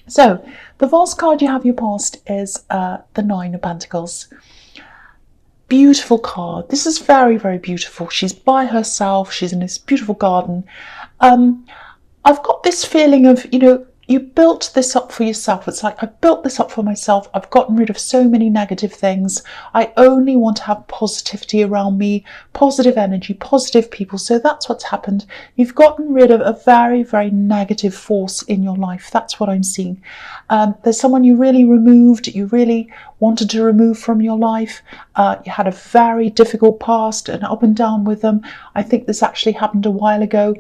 So the last card you have your past is the Nine of Pentacles. Beautiful card. This is very, very beautiful. She's by herself. She's in this beautiful garden. I've got this feeling of, you built this up for yourself. It's like, I built this up for myself. I've gotten rid of so many negative things. I only want to have positivity around me, positive energy, positive people. So that's what's happened. You've gotten rid of a very, very negative force in your life. That's what I'm seeing. There's someone you really removed, you really wanted to remove from your life. You had a very difficult past and up and down with them. I think this actually happened a while ago.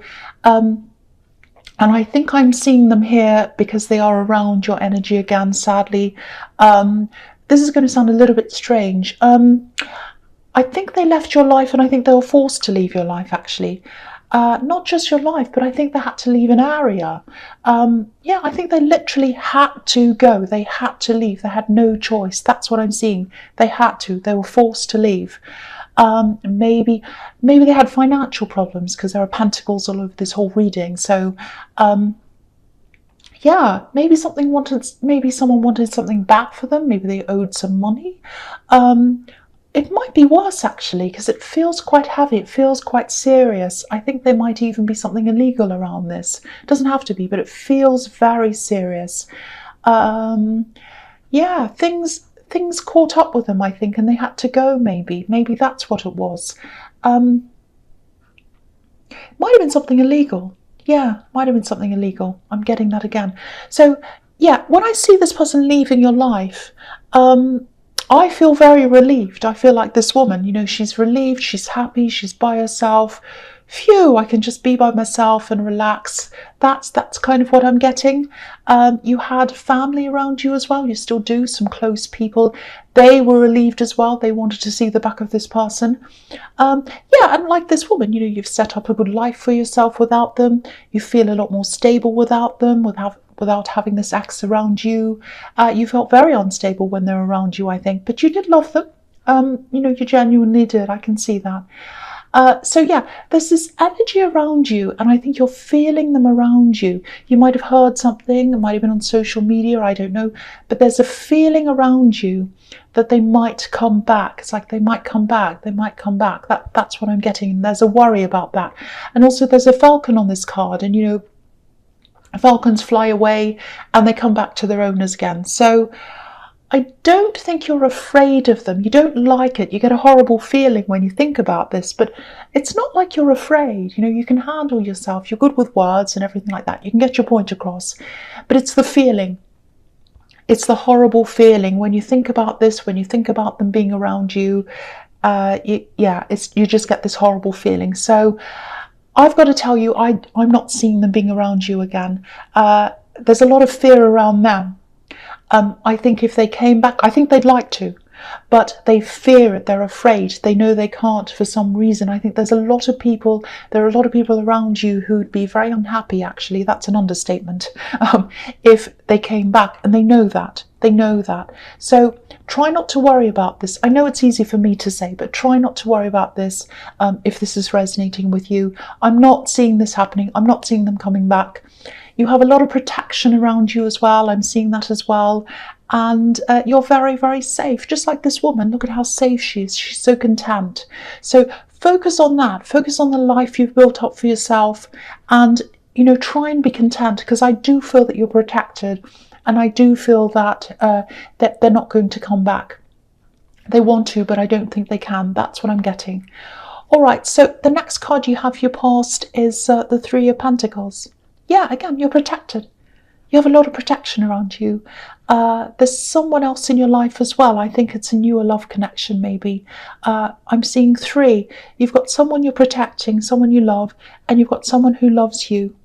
And I think I'm seeing them here because they are around your energy again, sadly. This is going to sound a little bit strange. I think they left your life, and I think they were forced to leave your life, actually. Not just your life, but I think they had to leave an area. Yeah, I think they literally had to go. They had to leave. They had no choice. That's what I'm seeing. They had to. They were forced to leave. Maybe they had financial problems because there are pentacles all over this whole reading. So, yeah, maybe someone wanted something back for them. Maybe they owed some money. It might be worse, actually, because it feels quite heavy. It feels quite serious. I think there might even be something illegal around this. It doesn't have to be, but it feels very serious. Yeah, things caught up with them, I think, and they had to go, maybe that's what it was. Might have been something illegal. Yeah, might have been something illegal. I'm getting that again. So yeah, when I see this person leaving your life, I feel very relieved. I feel like this woman, she's relieved, she's happy, she's by herself. Phew, I can just be by myself and relax. That's kind of what I'm getting. You had family around you as well. You still do, some close people. They were relieved as well. They wanted to see the back of this person. Yeah, and like this woman, you've set up a good life for yourself without them. You feel a lot more stable without them, without having this ex around you. You felt very unstable when they're around you, I think, but you did love them. You genuinely did. I can see that. So yeah, there's this energy around you, and I think you're feeling them around you. You might have heard something, it might have been on social media, I don't know, but there's a feeling around you that they might come back. It's like they might come back. That's what I'm getting, and there's a worry about that. And also there's a falcon on this card, and falcons fly away and they come back to their owners again. So I don't think you're afraid of them. You don't like it. You get a horrible feeling when you think about this, but it's not like you're afraid. You can handle yourself. You're good with words and everything like that. You can get your point across, but it's the feeling. It's the horrible feeling when you think about this, when you think about them being around you. You just get this horrible feeling. So I've got to tell you, I'm not seeing them being around you again. There's a lot of fear around them. I think if they came back, I think they'd like to, but they fear it. They're afraid. They know they can't for some reason. I think there are a lot of people around you who'd be very unhappy, actually. That's an understatement. If they came back, and they know that. So try not to worry about this. I know it's easy for me to say, but try not to worry about this if this is resonating with you. I'm not seeing this happening. I'm not seeing them coming back. You have a lot of protection around you as well. I'm seeing that as well. And you're very, very safe. Just like this woman, look at how safe she is. She's so content. So focus on that. Focus on the life you've built up for yourself. And, try and be content, because I do feel that you're protected. And I do feel that, that they're not going to come back. They want to, but I don't think they can. That's what I'm getting. All right, so the next card you have for your past is the Three of Pentacles. Yeah, again, you're protected. You have a lot of protection around you. There's someone else in your life as well. I think it's a newer love connection, maybe. I'm seeing three. You've got someone you're protecting, someone you love, and you've got someone who loves you.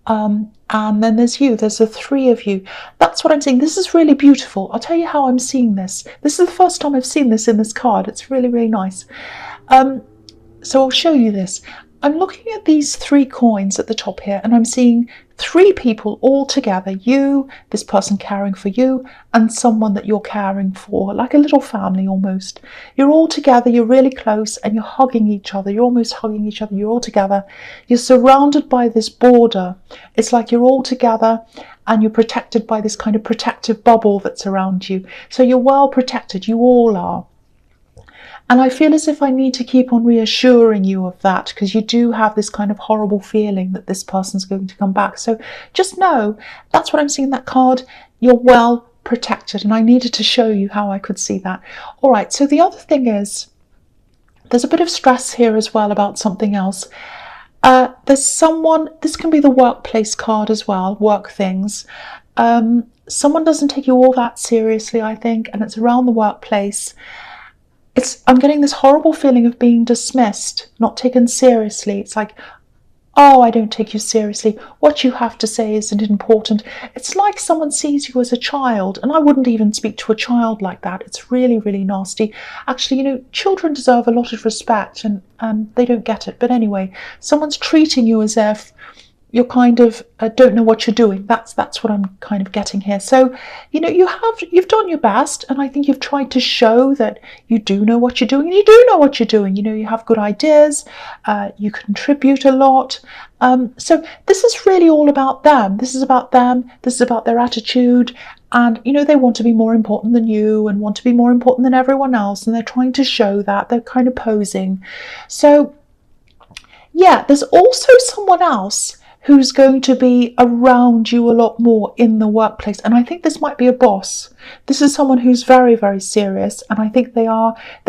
And then there's you. There's the three of you. That's what I'm seeing. This is really beautiful. I'll tell you how I'm seeing this. This is the first time I've seen this in this card. It's really, really nice. So I'll show you this. I'm looking at these three coins at the top here, and I'm seeing 3 people all together, you, this person caring for you, and someone that you're caring for, like a little family almost. You're all together, you're really close, and you're hugging each other. You're almost hugging each other. You're all together. You're surrounded by this border. It's like you're all together and you're protected by this kind of protective bubble that's around you. So you're well protected. You all are. And I feel as if I need to keep on reassuring you of that, because you do have this kind of horrible feeling that this person's going to come back. So just know, that's what I'm seeing in that card. You're well protected. And I needed to show you how I could see that. All right, so the other thing is, there's a bit of stress here as well about something else. There's someone, this can be the workplace card as well, work things. Someone doesn't take you all that seriously, I think, and it's around the workplace. I'm getting this horrible feeling of being dismissed, not taken seriously. It's like, oh, I don't take you seriously. What you have to say isn't important. It's like someone sees you as a child, and I wouldn't even speak to a child like that. It's really, really nasty. Actually, children deserve a lot of respect, and they don't get it. But anyway, someone's treating you as if you're kind of don't know what you're doing. That's what I'm kind of getting here. So, you've done your best, and I think you've tried to show that you do know what you're doing, and you do know what you're doing. You have good ideas, you contribute a lot. So this is really all about them. This is about them. This is about their attitude. And, they want to be more important than you and want to be more important than everyone else. And they're trying to show that. They're kind of posing. So, yeah, there's also someone else who's going to be around you a lot more in the workplace. And I think this might be a boss. This is someone who's very, very serious. And I think they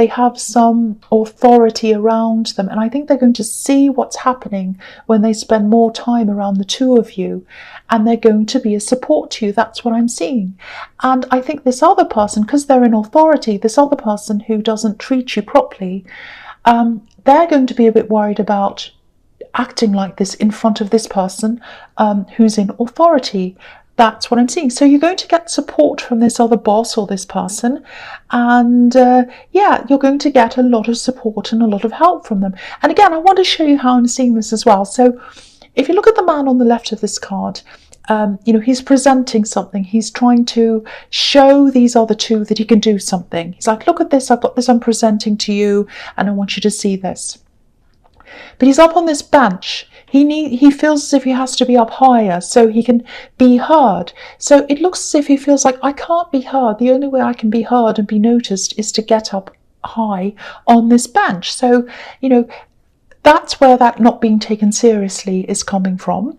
have some authority around them. And I think they're going to see what's happening when they spend more time around the two of you. And they're going to be a support to you. That's what I'm seeing. And I think this other person, because they're in authority, this other person who doesn't treat you properly, they're going to be a bit worried about acting like this in front of this person who's in authority. That's what I'm seeing. So you're going to get support from this other boss or this person, and you're going to get a lot of support and a lot of help from them. And again, I want to show you how I'm seeing this as well. So if you look at the man on the left of this card, he's presenting something. He's trying to show these other two that he can do something. He's like, look at this, I've got this I'm presenting to you, and I want you to see this. But he's up on this bench. He feels as if he has to be up higher so he can be heard. So it looks as if he feels like, I can't be heard. The only way I can be heard and be noticed is to get up high on this bench. So, that's where that not being taken seriously is coming from.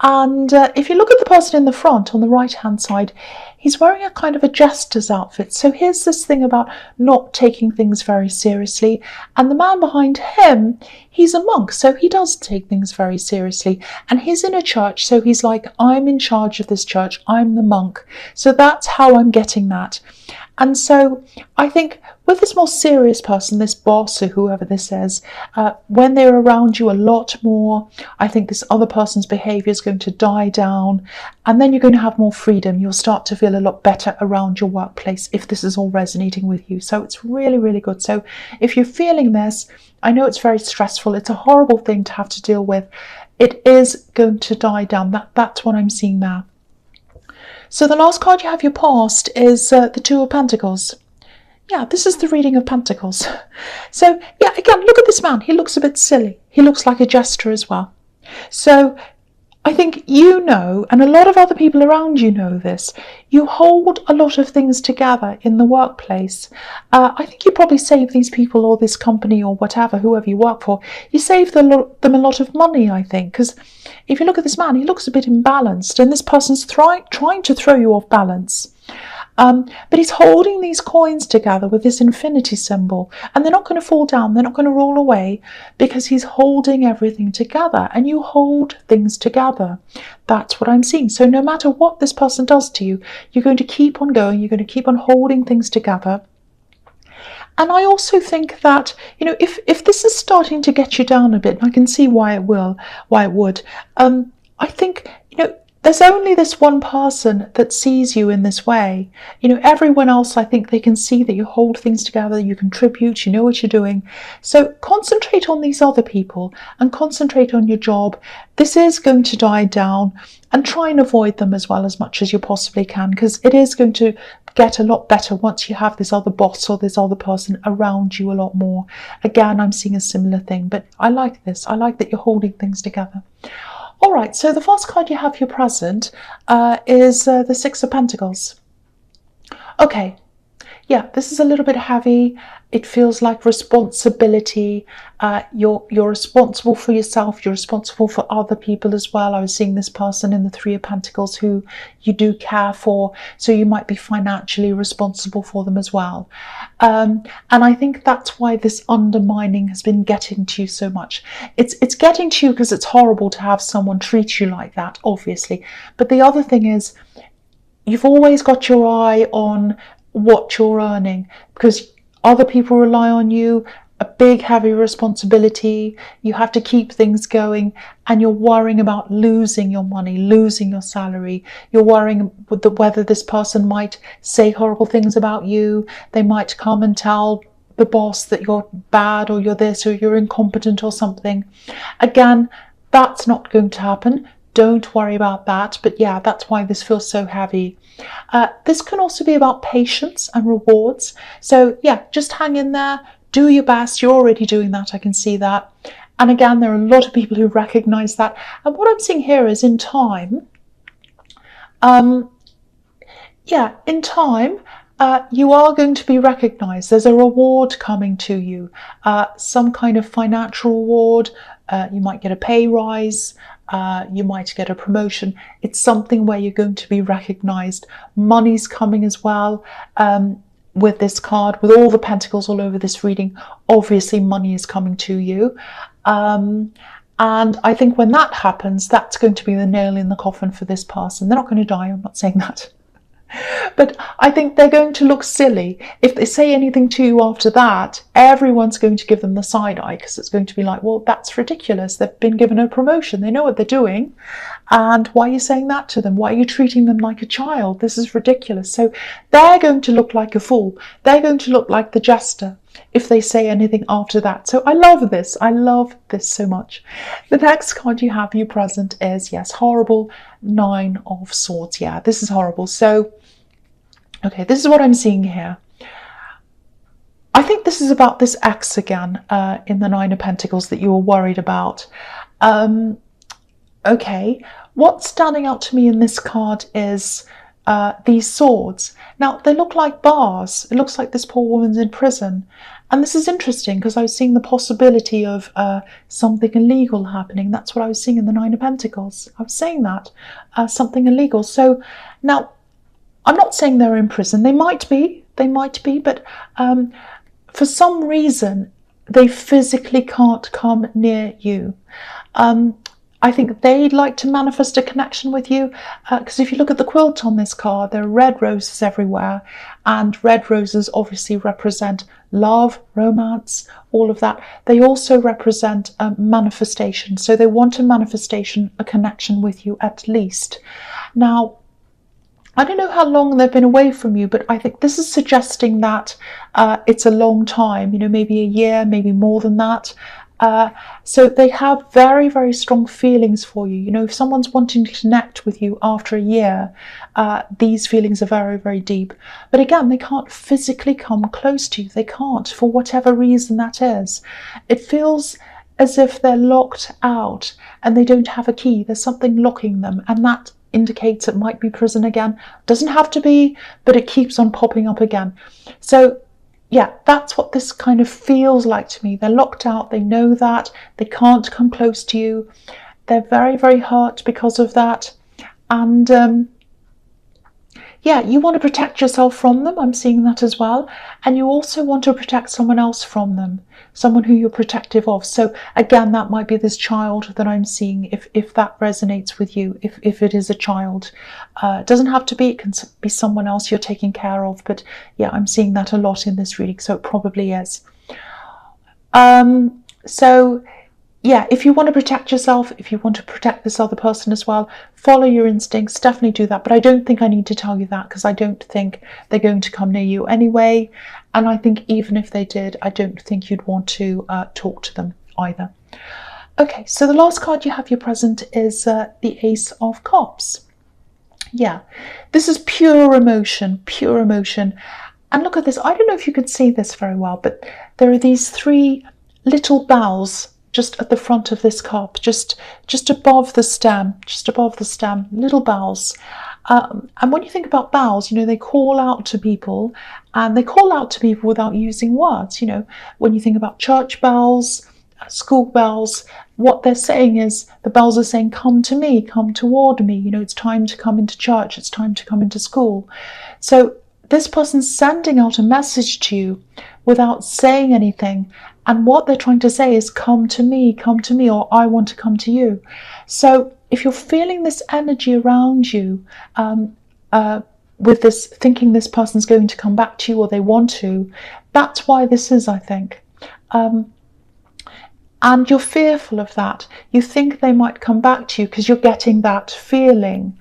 And if you look at the person in the front on the right hand side, he's wearing a kind of a jester's outfit. So here's this thing about not taking things very seriously. And the man behind him, he's a monk, so he does take things very seriously. And he's in a church, so he's like, I'm in charge of this church, I'm the monk. So that's how I'm getting that. And so I think with this more serious person, this boss or whoever this is, when they're around you a lot more, I think this other person's behaviour is going to die down, and then you're going to have more freedom. You'll start to feel a lot better around your workplace if this is all resonating with you. So it's really, really good. So if you're feeling this, I know it's very stressful. It's a horrible thing to have to deal with. It is going to die down. That's what I'm seeing there. So the last card you have, your past, is the Two of Pentacles. Yeah, this is the reading of Pentacles. So, yeah, again, look at this man. He looks a bit silly. He looks like a jester as well. So I think and a lot of other people around you know this, you hold a lot of things together in the workplace. I think you probably save these people or this company or whatever, whoever you work for, you save them a lot of money, I think, because if you look at this man, he looks a bit imbalanced, and this person's trying to throw you off balance. But he's holding these coins together with this infinity symbol, and they're not going to fall down, they're not going to roll away, because he's holding everything together, and you hold things together. That's what I'm seeing. So no matter what this person does to you, you're going to keep on going, you're going to keep on holding things together. And I also think that, if this is starting to get you down a bit, and I can see why it would, I think, there's only this one person that sees you in this way. You know, everyone else, I think they can see that you hold things together, you contribute, you know what you're doing. So concentrate on these other people and concentrate on your job. This is going to die down, and try and avoid them as well as much as you possibly can, because it is going to get a lot better once you have this other boss or this other person around you a lot more. Again, I'm seeing a similar thing, but I like this. I like that you're holding things together. All right, so the first card you have for your present is the Six of Pentacles. Okay, yeah, this is a little bit heavy. It feels like responsibility. You're responsible for yourself. You're responsible for other people as well. I was seeing this person in the Three of Pentacles who you do care for, so you might be financially responsible for them as well. And I think that's why this undermining has been getting to you so much. It's getting to you because it's horrible to have someone treat you like that, obviously. But the other thing is, you've always got your eye on what you're earning, because other people rely on you, a big heavy responsibility. You have to keep things going, and you're worrying about losing your money, losing your salary. You're worrying whether this person might say horrible things about you. They might come and tell the boss that you're bad, or you're this, or you're incompetent or something. Again, that's not going to happen. Don't worry about that. But yeah, that's why this feels so heavy. This can also be about patience and rewards. So yeah, just hang in there, do your best. You're already doing that, I can see that. And again, there are a lot of people who recognize that. And what I'm seeing here is in time, you are going to be recognized. There's a reward coming to you, some kind of financial reward. You might get a pay rise. You might get a promotion. It's something where you're going to be recognized. Money's coming as well. With this card, with all the pentacles all over this reading, obviously money is coming to you. And I think when that happens, that's going to be the nail in the coffin for this person. They're not going to die, I'm not saying that. But I think they're going to look silly. If they say anything to you after that, everyone's going to give them the side eye, because it's going to be like, well, that's ridiculous. They've been given a promotion. They know what they're doing. And why are you saying that to them? Why are you treating them like a child? This is ridiculous. So they're going to look like a fool. They're going to look like the jester if they say anything after that. So I love this. I love this so much. The next card you have you present is, yes, horrible, Nine of Swords. Yeah, this is horrible. So, okay, this is what I'm seeing here. I think this is about this ex again in the Nine of Pentacles that you were worried about. Okay, what's standing out to me in this card is these swords. Now, they look like bars. It looks like this poor woman's in prison. And this is interesting because I was seeing the possibility of something illegal happening. That's what I was seeing in the Nine of Pentacles. I was saying that, something illegal. So now, I'm not saying they're in prison. They might be, but for some reason, they physically can't come near you. I think they'd like to manifest a connection with you, because if you look at the quilt on this card, there are red roses everywhere, and red roses obviously represent love, romance, all of that. They also represent manifestation, so they want a manifestation, a connection with you at least. Now, I don't know how long they've been away from you, but I think this is suggesting that it's a long time, you know, maybe a year, maybe more than that. So they have very, very strong feelings for you. You know, if someone's wanting to connect with you after a year, these feelings are very, very deep. But again, they can't physically come close to you. They can't, for whatever reason that is. It feels as if they're locked out and they don't have a key. There's something locking them, and that indicates it might be prison again. Doesn't have to be, but it keeps on popping up again. So yeah, that's what this kind of feels like to me. They're locked out. They know that. They can't come close to you. They're very, very hurt because of that. And yeah, you want to protect yourself from them. I'm seeing that as well. And you also want to protect someone else from them, someone who you're protective of. So again, that might be this child that I'm seeing, if that resonates with you, if it is a child. It doesn't have to be, it can be someone else you're taking care of. But yeah, I'm seeing that a lot in this reading, so it probably is. So yeah, if you want to protect yourself, if you want to protect this other person as well, follow your instincts, definitely do that. But I don't think I need to tell you that, because I don't think they're going to come near you anyway. And I think even if they did, I don't think you'd want to talk to them either. Okay, so the last card you have your present is the Ace of Cups. Yeah, this is pure emotion, pure emotion. And look at this. I don't know if you can see this very well, but there are these three little bells just at the front of this cup, just above the stem, little bells. And when you think about bells, you know, they call out to people, and they call out to people without using words. You know, when you think about church bells, school bells, what they're saying is, the bells are saying, come to me, come toward me. You know, it's time to come into church, it's time to come into school. So this person's sending out a message to you without saying anything. And what they're trying to say is, come to me, or I want to come to you. So if you're feeling this energy around you, with this, thinking this person's going to come back to you or they want to, that's why this is, I think. And you're fearful of that. You think they might come back to you because you're getting that feeling.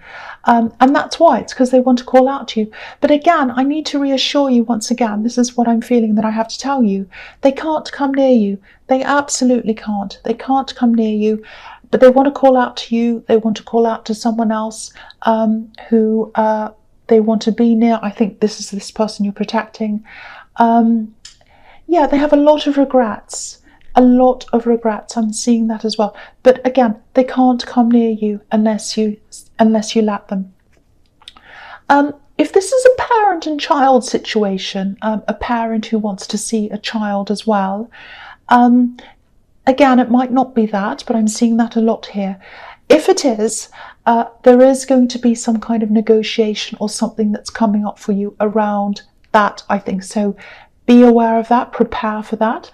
And that's why, it's because they want to call out to you. But again, I need to reassure you once again, this is what I'm feeling that I have to tell you. They can't come near you. They absolutely can't. They can't come near you, but they want to call out to you. They want to call out to someone else who they want to be near. I think this is this person you're protecting. Yeah, they have a lot of regrets. A lot of regrets. I'm seeing that as well. But again, they can't come near you unless you let them. If this is a parent and child situation, a parent who wants to see a child as well, again, it might not be that, but I'm seeing that a lot here. If it is, there is going to be some kind of negotiation or something that's coming up for you around that, I think. So be aware of that, prepare for that.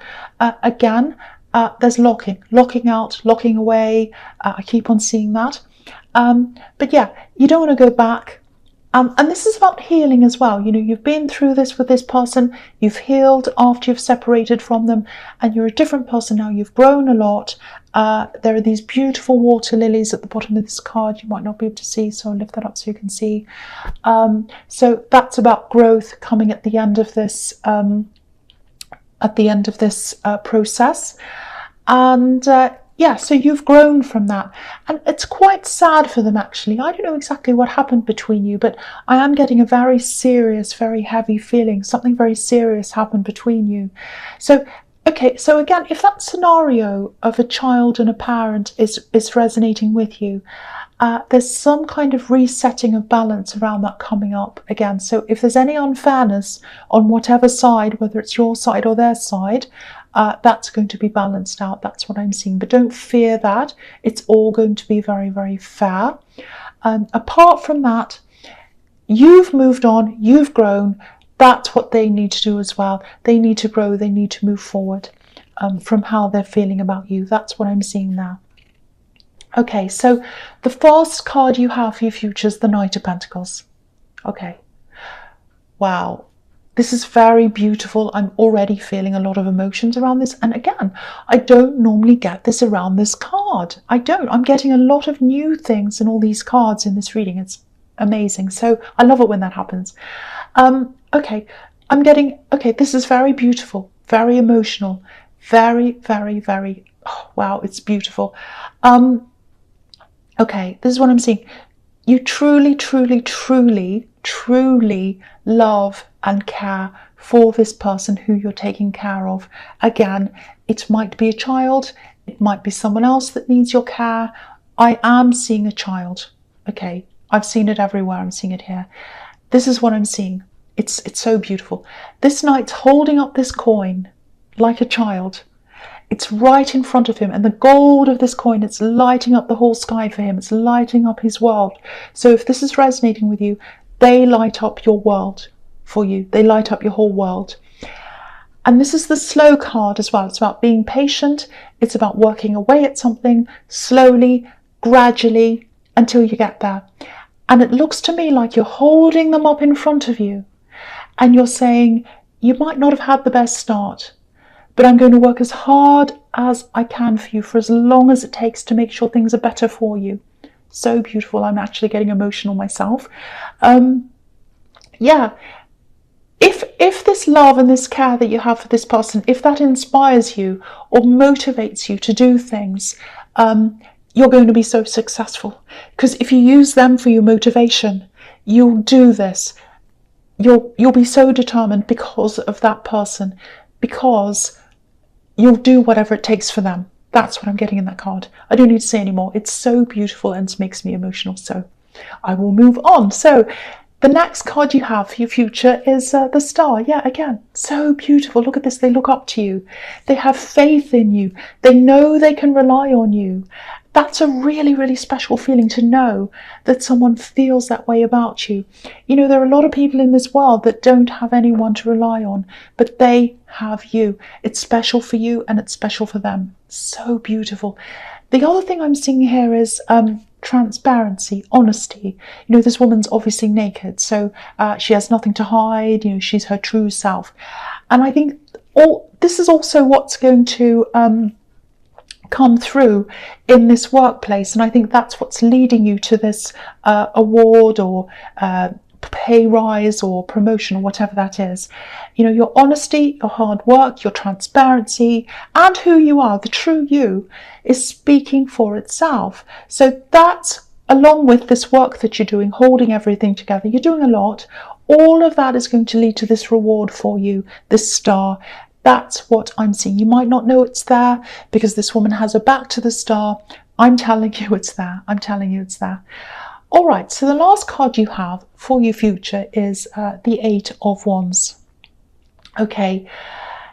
Again, there's locking out, locking away. I keep on seeing that. But yeah, you don't want to go back. And this is about healing as well. You know, you've been through this with this person, you've healed after you've separated from them, and you're a different person now. You've grown a lot. There are these beautiful water lilies at the bottom of this card. You might not be able to see, so I'll lift that up so you can see. So that's about growth coming at the end of this process. And yeah, so you've grown from that, and it's quite sad for them actually. I don't know exactly what happened between you, but I am getting a very serious, very heavy feeling. Something very serious happened between you. So okay, so again, if that scenario of a child and a parent is resonating with you, there's some kind of resetting of balance around that coming up again. So if there's any unfairness on whatever side, whether it's your side or their side, that's going to be balanced out. That's what I'm seeing. But don't fear that. It's all going to be very, very fair. Apart from that, you've moved on, you've grown. That's what they need to do as well. They need to grow, they need to move forward from how they're feeling about you. That's what I'm seeing now. Okay, so the first card you have for your future is the Knight of Pentacles. Okay. Wow. This is very beautiful. I'm already feeling a lot of emotions around this. And again, I don't normally get this around this card. I don't. I'm getting a lot of new things in all these cards in this reading. It's amazing. So I love it when that happens. Okay, okay, this is very beautiful, very emotional, very, very, very, oh, wow, it's beautiful. Okay, this is what I'm seeing. You truly, truly, truly, truly love and care for this person who you're taking care of. Again, it might be a child, it might be someone else that needs your care. I am seeing a child. Okay, I've seen it everywhere. I'm seeing it here. This is what I'm seeing. It's so beautiful. This knight's holding up this coin like a child. It's right in front of him, and the gold of this coin, it's lighting up the whole sky for him. It's lighting up his world. So if this is resonating with you, they light up your world for you. They light up your whole world. And this is the slow card as well. It's about being patient. It's about working away at something slowly, gradually, until you get there. And it looks to me like you're holding them up in front of you, and you're saying, you might not have had the best start, but I'm going to work as hard as I can for you for as long as it takes to make sure things are better for you. So beautiful. I'm actually getting emotional myself. Yeah. If this love and this care that you have for this person, if that inspires you or motivates you to do things, you're going to be so successful. Because if you use them for your motivation, you'll do this. You'll be so determined because of that person, because you'll do whatever it takes for them. That's what I'm getting in that card. I don't need to say any more. It's so beautiful and it makes me emotional. So I will move on. So the next card you have for your future is the Star. Yeah, again, so beautiful. Look at this. They look up to you. They have faith in you. They know they can rely on you. That's a really, really special feeling, to know that someone feels that way about you. You know, there are a lot of people in this world that don't have anyone to rely on, but they have you. It's special for you and it's special for them. So beautiful. The other thing I'm seeing here is transparency, honesty. You know, this woman's obviously naked, so she has nothing to hide. You know, she's her true self. And I think this is also what's going to come through in this workplace, and I think that's what's leading you to this award or pay rise or promotion or whatever that is. You know, your honesty, your hard work, your transparency, and who you are, the true you, is speaking for itself. So that's, along with this work that you're doing, holding everything together, you're doing a lot. All of that is going to lead to this reward for you, this Star. That's what I'm seeing. You might not know it's there because this woman has her back to the Star. I'm telling you it's there. I'm telling you it's there. All right, so the last card you have for your future is the Eight of Wands. Okay,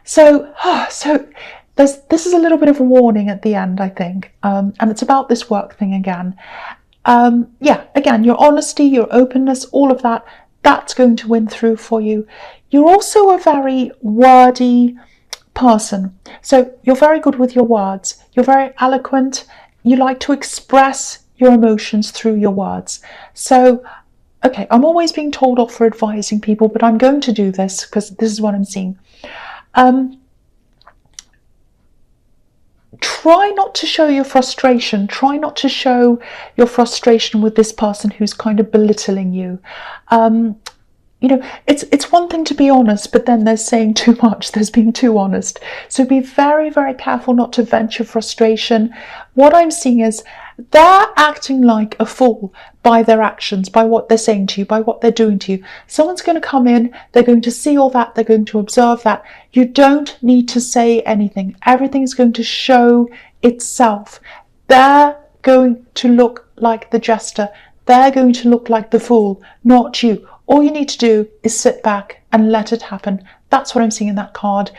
so this is a little bit of a warning at the end, I think, and it's about this work thing again. Yeah, again, your honesty, your openness, all of that, that's going to win through for you. You're also a very wordy person. So you're very good with your words. You're very eloquent. You like to express your emotions through your words. So, okay, I'm always being told off for advising people, but I'm going to do this because this is what I'm seeing. Try not to show your frustration. Try not to show your frustration with this person who's kind of belittling you. You know, it's one thing to be honest, but then there's saying too much, there's being too honest. So be very, very careful not to vent your frustration. What I'm seeing is they're acting like a fool by their actions, by what they're saying to you, by what they're doing to you. Someone's going to come in, they're going to see all that, they're going to observe that. You don't need to say anything. Everything is going to show itself. They're going to look like the jester. They're going to look like the fool, not you. All you need to do is sit back and let it happen. That's what I'm seeing in that card.